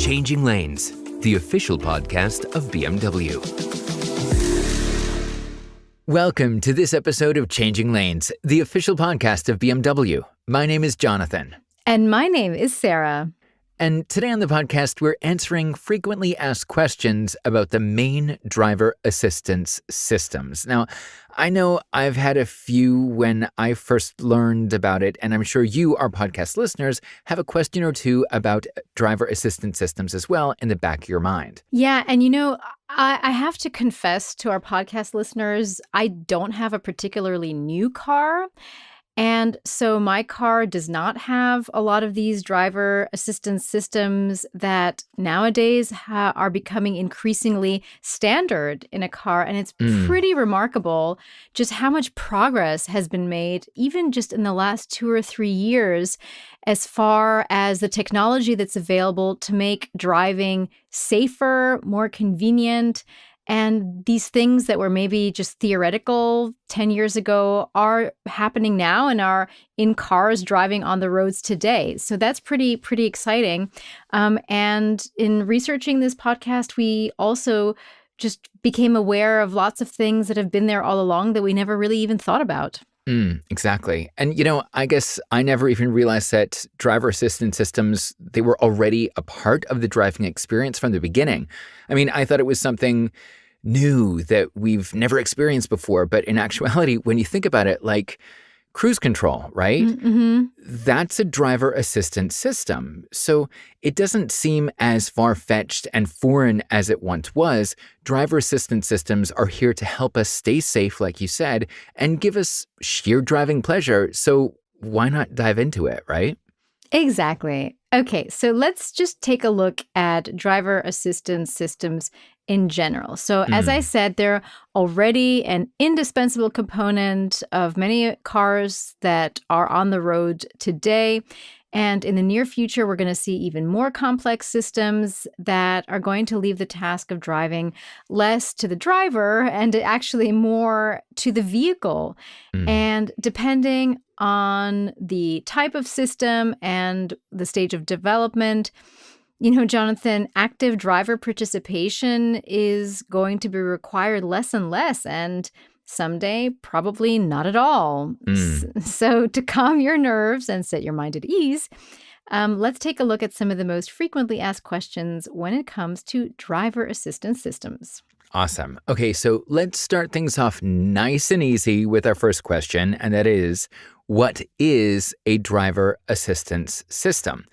Changing Lanes, the official podcast of BMW. Welcome to this episode of Changing Lanes, the official podcast of BMW. My name is Jonathan. And my name is Sarah. And today on the podcast, we're answering frequently asked questions about the main driver assistance systems. Now, I know I've had a few when I first learned about it, and I'm sure you, our podcast listeners, have a question or two about driver assistance systems as well in the back of your mind. Yeah, and I have to confess to our podcast listeners, I don't have a particularly new car. And so my car does not have a lot of these driver assistance systems that nowadays are becoming increasingly standard in a car. And it's pretty remarkable just how much progress has been made, even just in the last 2 or 3 years, as far as the technology that's available to make driving safer, more convenient. And these things that were maybe just theoretical 10 years ago are happening now and are in cars driving on the roads today. So that's pretty exciting. And in researching this podcast, we also just became aware of lots of things that have been there all along that we never really even thought about. Exactly. And, I guess I never even realized that driver assistance systems, they were already a part of the driving experience from the beginning. I mean, I thought it was something new that we've never experienced before. But in actuality, when you think about it, like cruise control, right? Mm-hmm. That's a driver assistance system. So it doesn't seem as far-fetched and foreign as it once was. Driver assistance systems are here to help us stay safe, like you said, and give us sheer driving pleasure. So why not dive into it, right? Exactly. Okay, so let's just take a look at driver assistance systems in general. So as I said, they're already an indispensable component of many cars that are on the road today. And in the near future, we're going to see even more complex systems that are going to leave the task of driving less to the driver and actually more to the vehicle. And depending on the type of system and the stage of development, Jonathan, active driver participation is going to be required less and less, and someday probably not at all. So to calm your nerves and set your mind at ease, let's take a look at some of the most frequently asked questions when it comes to driver assistance systems. Awesome. Okay, so let's start things off nice and easy with our first question, and that is, what is a driver assistance system?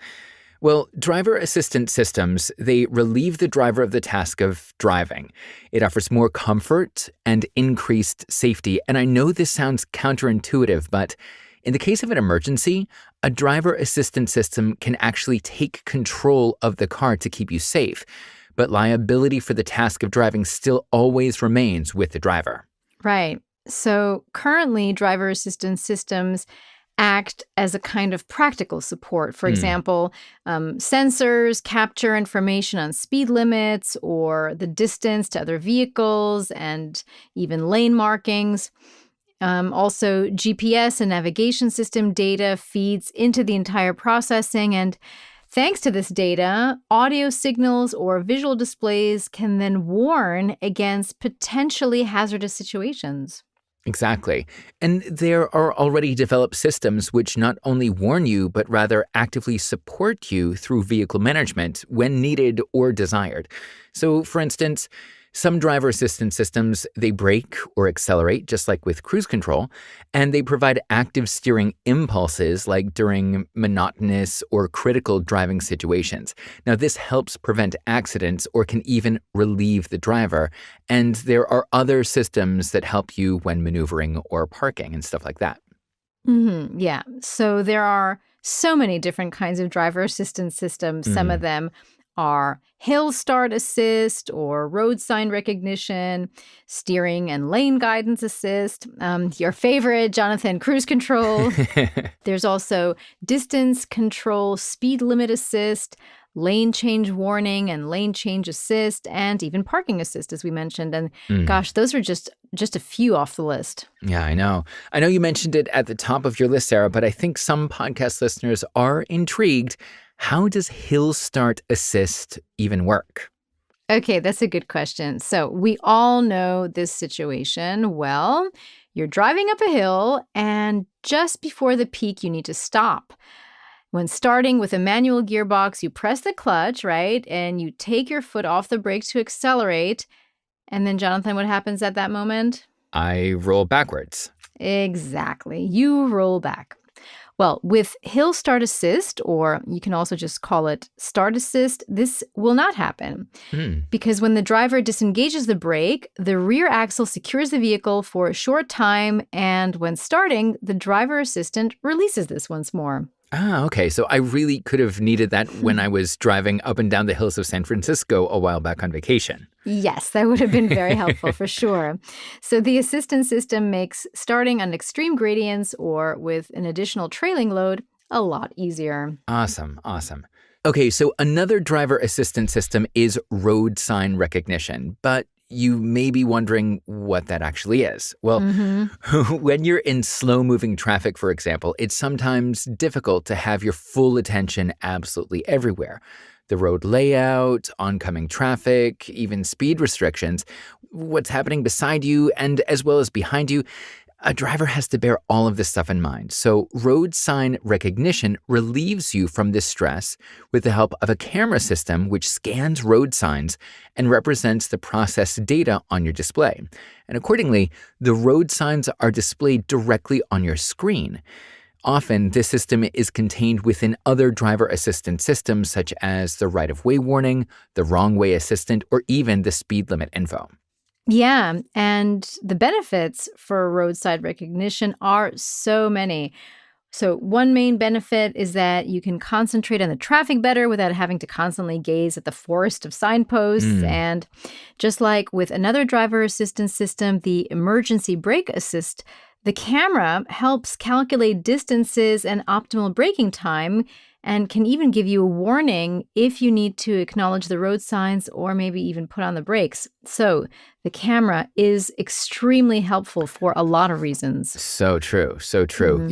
Well, driver assistance systems, they relieve the driver of the task of driving. It offers more comfort and increased safety. And I know this sounds counterintuitive, but in the case of an emergency, a driver assistance system can actually take control of the car to keep you safe. But liability for the task of driving still always remains with the driver. Right. So currently, driver assistance systems act as a kind of practical support. For example, sensors capture information on speed limits or the distance to other vehicles and even lane markings. Also, GPS and navigation system data feeds into the entire processing. And thanks to this data, audio signals or visual displays can then warn against potentially hazardous situations. Exactly. And there are already developed systems which not only warn you, but rather actively support you through vehicle management when needed or desired. So, for instance, some driver assistance systems, they brake or accelerate, just like with cruise control, and they provide active steering impulses like during monotonous or critical driving situations. Now, this helps prevent accidents or can even relieve the driver. And there are other systems that help you when maneuvering or parking and stuff like that. Yeah. So there are so many different kinds of driver assistance systems. Some of them are hill start assist or road sign recognition, steering and lane guidance assist, your favorite, Jonathan, cruise control. There's also distance control, speed limit assist, lane change warning and lane change assist, and even parking assist, as we mentioned. And gosh, those are just a few off the list. Yeah, I know. I know you mentioned it at the top of your list, Sarah, but I think some podcast listeners are intrigued. How does hill start assist even work? Okay, that's a good question. So, we all know this situation. Well, you're driving up a hill, and just before the peak, you need to stop. When starting with a manual gearbox, you press the clutch, right? And you take your foot off the brake to accelerate. And then, Jonathan, what happens at that moment? I roll backwards. Exactly. You roll back. Well, with hill start assist, or you can also just call it start assist, this will not happen. Hmm. Because when the driver disengages the brake, the rear axle secures the vehicle for a short time, and when starting, the driver assistant releases this once more. Ah, okay. So I really could have needed that when I was driving up and down the hills of San Francisco a while back on vacation. Yes, that would have been very helpful for sure. So the assistance system makes starting on extreme gradients or with an additional trailing load a lot easier. Awesome, awesome. Okay, so another driver assistance system is road sign recognition, but you may be wondering what that actually is. Well, Hmm. when you're in slow moving traffic, for example, it's sometimes difficult to have your full attention absolutely everywhere. The road layout, oncoming traffic, even speed restrictions, what's happening beside you, and as well as behind you. A driver has to bear all of this stuff in mind. So, road sign recognition relieves you from this stress with the help of a camera system which scans road signs and represents the processed data on your display. And accordingly, the road signs are displayed directly on your screen. Often, this system is contained within other driver assistance systems such as the right of way warning, the wrong way assistant, or even the speed limit info. Yeah, and the benefits for roadside recognition are so many. So, one main benefit is that you can concentrate on the traffic better without having to constantly gaze at the forest of signposts. Mm, And just like with another driver assistance system, the emergency brake assist, the camera helps calculate distances and optimal braking time and can even give you a warning if you need to acknowledge the road signs or maybe even put on the brakes. So, the camera is extremely helpful for a lot of reasons. so true, so true.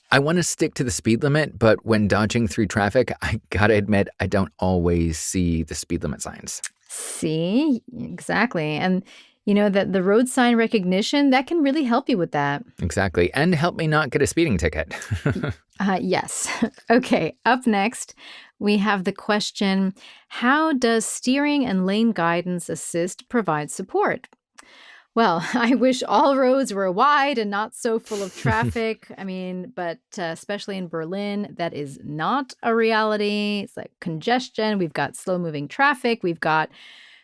I want to stick to the speed limit, but when dodging through traffic, I gotta admit, I don't always see the speed limit signs. See, exactly. And you know that the road sign recognition that can really help you with that. Exactly. And help me not get a speeding ticket. Yes. Okay. Up next, we have the question: how does steering and lane guidance assist provide support? Well, I wish all roads were wide and not so full of traffic. I mean, but especially in Berlin, that is not a reality. It's like congestion. We've got slow moving traffic. We've got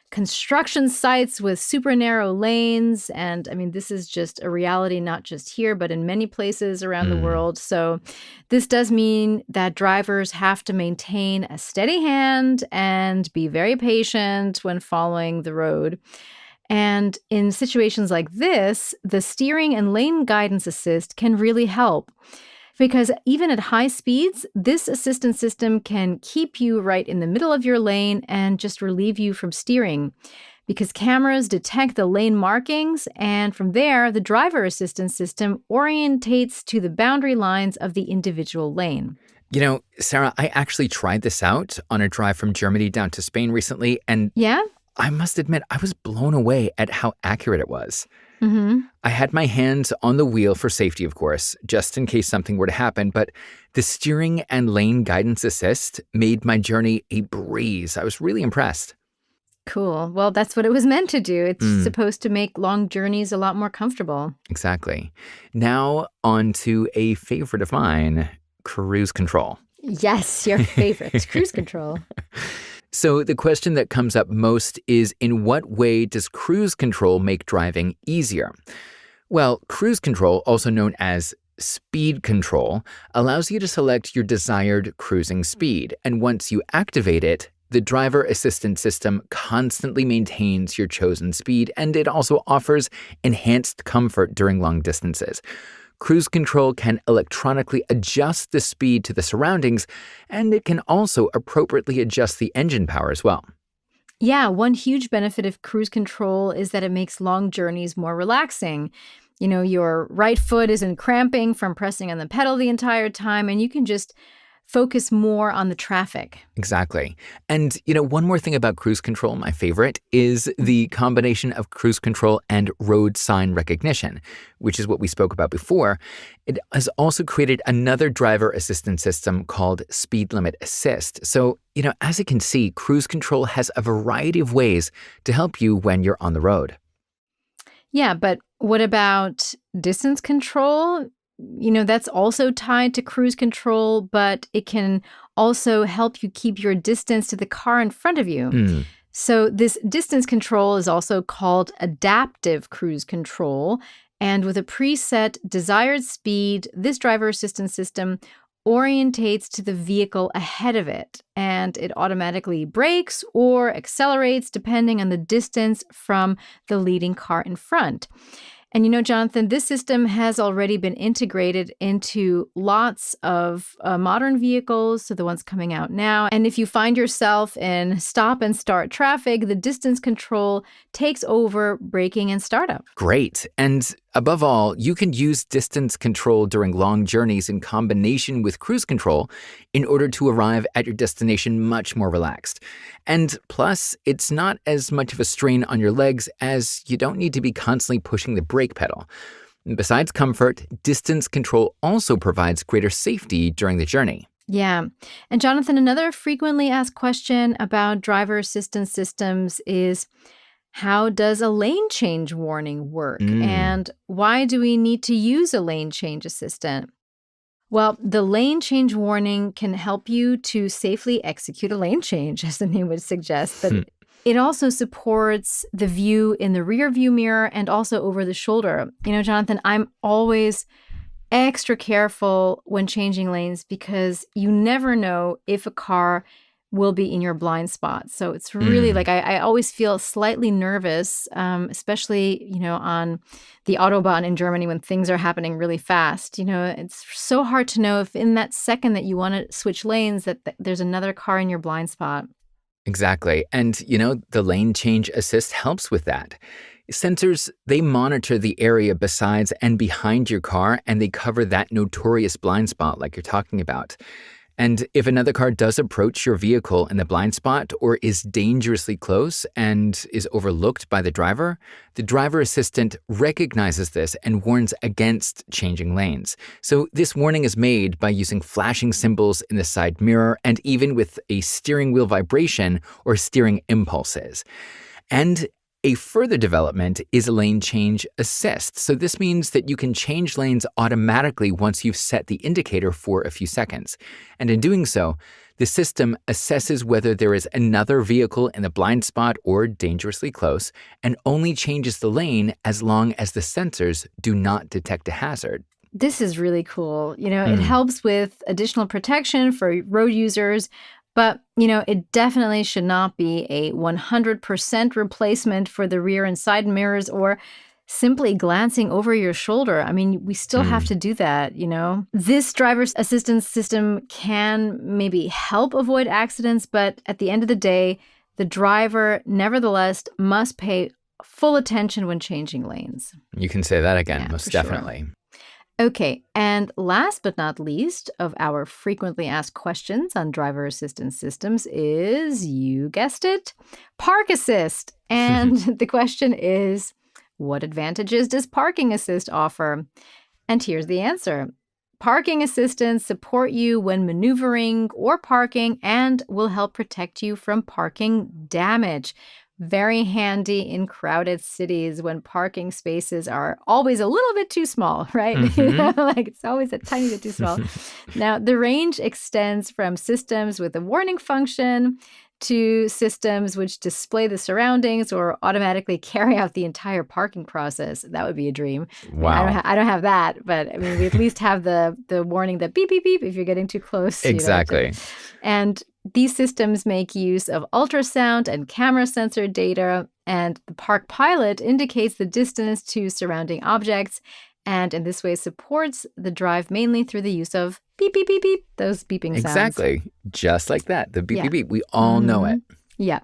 construction sites with super narrow lanes. And I mean, this is just a reality, not just here, but in many places around the Hmm. world. So, this does mean that drivers have to maintain a steady hand and be very patient when following the road. And in situations like this, the steering and lane guidance assist can really help. Because even at high speeds, this assistance system can keep you right in the middle of your lane and just relieve you from steering. Because cameras detect the lane markings, and from there, the driver assistance system orientates to the boundary lines of the individual lane. Sarah, I actually tried this out on a drive from Germany down to Spain recently, and Yeah? I must admit, I was blown away at how accurate it was. Mm-hmm. I had my hands on the wheel for safety, of course, just in case something were to happen, but the steering and lane guidance assist made my journey a breeze. I was really impressed. Cool. Well, that's what it was meant to do. It's Mm, supposed to make long journeys a lot more comfortable. exactly. Now, on to a favorite of mine, cruise control. Yes, your favorite, cruise control. So, the question that comes up most is, in what way does cruise control make driving easier? Well, cruise control, also known as speed control, allows you to select your desired cruising speed. And once you activate it, the driver assistance system constantly maintains your chosen speed, and it also offers enhanced comfort during long distances. Cruise control can electronically adjust the speed to the surroundings, and it can also appropriately adjust the engine power as well. Yeah, one huge benefit of cruise control is that it makes long journeys more relaxing. You know, your right foot isn't cramping from pressing on the pedal the entire time, and you can just focus more on the traffic. Exactly. And, one more thing about cruise control, my favorite, is the combination of cruise control and road sign recognition, which is what we spoke about before. It has also created another driver assistance system called Speed Limit Assist. So, as you can see, cruise control has a variety of ways to help you when you're on the road. Yeah, but what about distance control? That's also tied to cruise control, but it can also help you keep your distance to the car in front of you. Mm. So this distance control is also called adaptive cruise control. And with a preset desired speed, this driver assistance system orientates to the vehicle ahead of it, and it automatically brakes or accelerates depending on the distance from the leading car in front. And Jonathan, this system has already been integrated into lots of modern vehicles, so the ones coming out now. And if you find yourself in stop and start traffic, the distance control takes over braking and startup. Great. And above all, you can use distance control during long journeys in combination with cruise control in order to arrive at your destination much more relaxed. And plus, it's not as much of a strain on your legs as you don't need to be constantly pushing the brake pedal. Besides comfort, distance control also provides greater safety during the journey. Yeah. And Jonathan, another frequently asked question about driver assistance systems is, how does a lane change warning work? And why do we need to use a lane change assistant? Well, the lane change warning can help you to safely execute a lane change, as the name would suggest, but it also supports the view in the rear view mirror and also over the shoulder. Jonathan, I'm always extra careful when changing lanes because you never know if a car will be in your blind spot. So it's really I always feel slightly nervous, especially, on the Autobahn in Germany when things are happening really fast. It's so hard to know if in that second that you want to switch lanes that there's another car in your blind spot. Exactly. And, the lane change assist helps with that. Sensors, they monitor the area besides and behind your car, and they cover that notorious blind spot like you're talking about. And if another car does approach your vehicle in the blind spot or is dangerously close and is overlooked by the driver assistant recognizes this and warns against changing lanes. So this warning is made by using flashing symbols in the side mirror and even with a steering wheel vibration or steering impulses. And a further development is a lane change assist. So this means that you can change lanes automatically once you've set the indicator for a few seconds. And in doing so, the system assesses whether there is another vehicle in the blind spot or dangerously close and only changes the lane as long as the sensors do not detect a hazard. This is really cool. It helps with additional protection for road users. But, it definitely should not be a 100% replacement for the rear and side mirrors or simply glancing over your shoulder. I mean, we still have to do that, This driver's assistance system can maybe help avoid accidents, but at the end of the day, the driver nevertheless must pay full attention when changing lanes. You can say that again, Yeah, most for sure. definitely. Okay, and last but not least of our frequently asked questions on driver assistance systems is, you guessed it, Park Assist. And the question is, what advantages does Parking Assist offer? And here's the answer. Parking assistants support you when maneuvering or parking and will help protect you from parking damage. Very handy in crowded cities when parking spaces are always a little bit too small, right? It's always a tiny bit too small. Now, the range extends from systems with a warning function to systems which display the surroundings or automatically carry out the entire parking process. That would be a dream. Wow. I don't have that, but we at least have the warning that beep, beep, beep if you're getting too close. Exactly. And these systems make use of ultrasound and camera sensor data, and the Park Pilot indicates the distance to surrounding objects, and in this way supports the drive mainly through the use of beep, beep, beep, beep, those beeping sounds. Exactly. Just like that. The beep, beep, beep. We all know it. Yeah.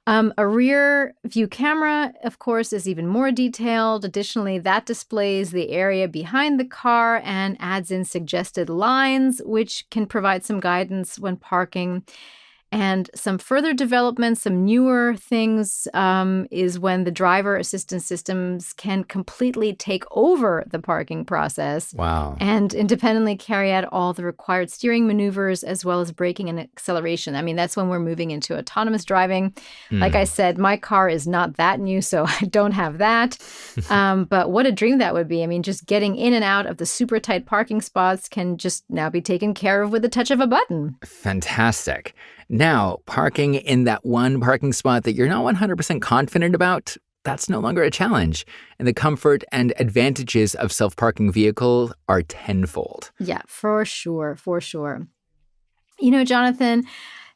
A rear view camera, of course, is even more detailed. Additionally, that displays the area behind the car and adds in suggested lines, which can provide some guidance when parking. And some further developments, some newer things, is when the driver assistance systems can completely take over the parking process. Wow. And independently carry out all the required steering maneuvers as well as braking and acceleration. I mean, that's when we're moving into autonomous driving. Like I said, my car is not that new, so I don't have that. But what a dream that would be. I mean, just getting in and out of the super tight parking spots can just now be taken care of with the touch of a button. Fantastic. Now, parking in that one parking spot that you're not 100% confident about, that's no longer a challenge. And the comfort and advantages of self-parking vehicle are tenfold. Yeah, for sure, for sure. You know, Jonathan,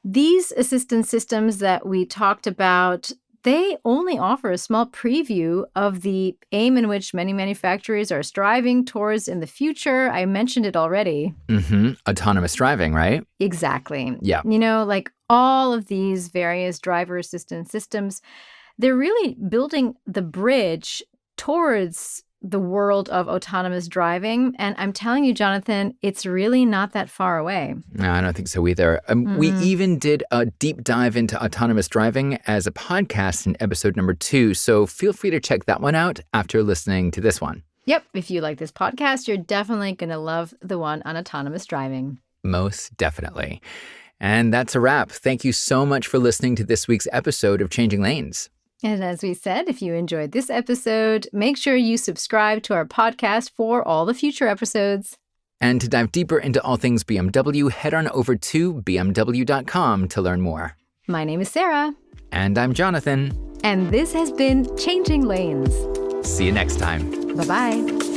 these assistance systems that we talked about, they only offer a small preview of the aim in which many manufacturers are striving towards in the future. I mentioned it already. Autonomous driving, right? Exactly. Yeah. You know, like all of these various driver assistance systems, they're really building the bridge towards the world of autonomous driving. And I'm telling you, Jonathan, it's really not that far away. No, I don't think so either. We even did a deep dive into autonomous driving as a podcast in episode number 2. So feel free to check that one out after listening to this one. Yep. If you like this podcast, you're definitely going to love the one on autonomous driving. Most definitely. And that's a wrap. Thank you so much for listening to this week's episode of Changing Lanes. And as we said, if you enjoyed this episode, make sure you subscribe to our podcast for all the future episodes. And to dive deeper into all things BMW, head on over to bmw.com to learn more. My name is Sarah. And I'm Jonathan. And this has been Changing Lanes. See you next time. Bye-bye.